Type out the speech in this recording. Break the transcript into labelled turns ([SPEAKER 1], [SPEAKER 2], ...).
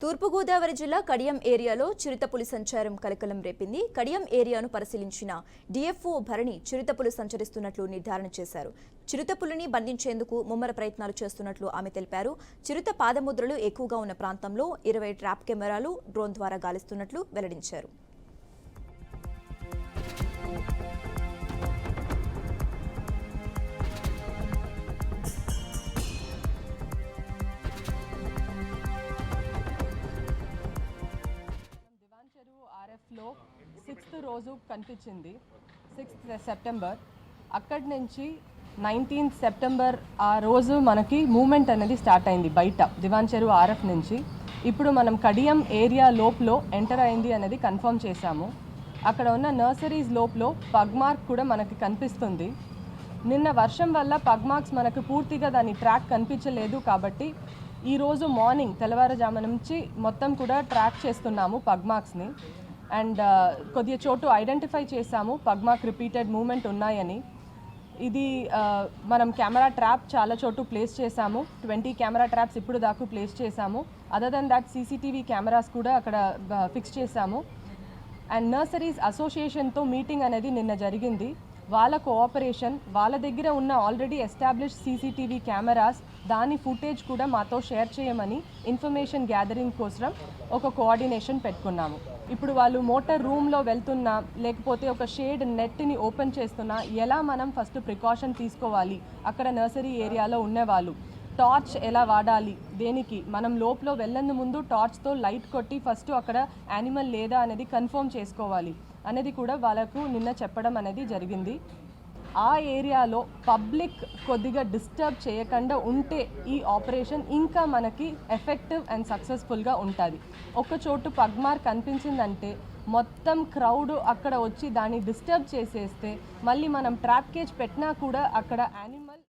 [SPEAKER 1] తూర్పుగోదావరి జిల్లా కడియం ఏరియాలో చిరుతపులి సంచారం కలకలం రేపింది. కడియం ఏరియాను పరిశీలించిన డిఎఫ్ఓ భరణి చిరుతపులి సంచరిస్తున్నట్లు నిర్ధారణ చేశారు. చిరుతపులిని బంధించేందుకు ముమ్మర ప్రయత్నాలు చేస్తున్నట్లు ఆమె తెలిపారు. చిరుత పాదముద్రలు ఎక్కువగా ఉన్న ప్రాంతంలో 20 ట్రాప్ కెమెరాలు డ్రోన్ ద్వారా గాలిస్తున్నట్లు వెల్లడించారు.
[SPEAKER 2] ఆర్ఎఫ్లో 6th రోజు కనిపించింది, 6th సెప్టెంబర్. అక్కడి నుంచి 19th సెప్టెంబర్ ఆ రోజు మనకి మూమెంట్ అనేది స్టార్ట్ అయింది బయట దివాన్ చెరువు ఆర్ఎఫ్ నుంచి. ఇప్పుడు మనం కడియం ఏరియా లోపల ఎంటర్ అయింది అనేది కన్ఫర్మ్ చేశాము. అక్కడ ఉన్న నర్సరీస్ లోపల పగ్ మార్క్ కూడా మనకి కనిపిస్తుంది. నిన్న వర్షం వల్ల పగ్ మార్క్స్ మనకు పూర్తిగా దాని ట్రాక్ కనిపించలేదు కాబట్టి ఈరోజు మార్నింగ్ తెల్లవారుజాము నుంచి మొత్తం కూడా ట్రాక్ చేస్తున్నాము పగ్ మార్క్స్ని. అండ్ కొద్దిగా చోటు ఐడెంటిఫై చేసాము పగ్ మార్క్ రిపీటెడ్ మూమెంట్ ఉన్నాయని. ఇది మనం కెమెరా ట్రాప్ చాలా చోటు ప్లేస్ చేసాము. 20 కెమెరా ట్రాప్స్ ఇప్పుడు దాకా ప్లేస్ చేసాము. Other than that CCTV cameras కూడా అక్కడ ఫిక్స్ చేసాము. అండ్ నర్సరీస్ అసోసియేషన్తో మీటింగ్ అనేది నిన్న జరిగింది. వాళ్ళ కోఆపరేషన్, వాళ్ళ దగ్గర ఉన్న ఆల్రెడీ ఎస్టాబ్లిష్ సీసీటీవీ కెమెరాస్ దాని ఫుటేజ్ కూడా మాతో షేర్ చేయమని ఇన్ఫర్మేషన్ గ్యాదరింగ్ కోసం ఒక కోఆర్డినేషన్ పెట్టుకున్నాము. ఇప్పుడు వాళ్ళు మోటార్ రూమ్లో వెళ్తున్నా లేకపోతే ఒక షేడ్ నెట్ని ఓపెన్ చేస్తున్నా ఎలా మనం ఫస్ట్ ప్రికాషన్ తీసుకోవాలి, అక్కడ నర్సరీ ఏరియాలో ఉన్నవాళ్ళు టార్చ్ ఎలా వాడాలి, దేనికి మనం లోపల వెళ్ళని ముందు టార్చ్తో లైట్ కొట్టి ఫస్ట్ అక్కడ యానిమల్ లేదా అనేది కన్ఫర్మ్ చేసుకోవాలి అనేది కూడా వాళ్ళకు నిన్న చెప్పడం అనేది జరిగింది. ఆ ఏరియాలో పబ్లిక్ కొద్దిగా డిస్టర్బ్ చేయకుండా ఉంటే ఈ ఆపరేషన్ ఇంకా మనకి ఎఫెక్టివ్ అండ్ సక్సెస్ఫుల్గా ఉంటుంది. ఒక చోటు పగ్ మార్క్ కనిపించిందంటే మొత్తం క్రౌడ్ అక్కడ వచ్చి దాన్ని డిస్టర్బ్ చేసేస్తే మళ్ళీ మనం ట్రాప్ కేజ్ పెట్టినా కూడా అక్కడ యానిమల్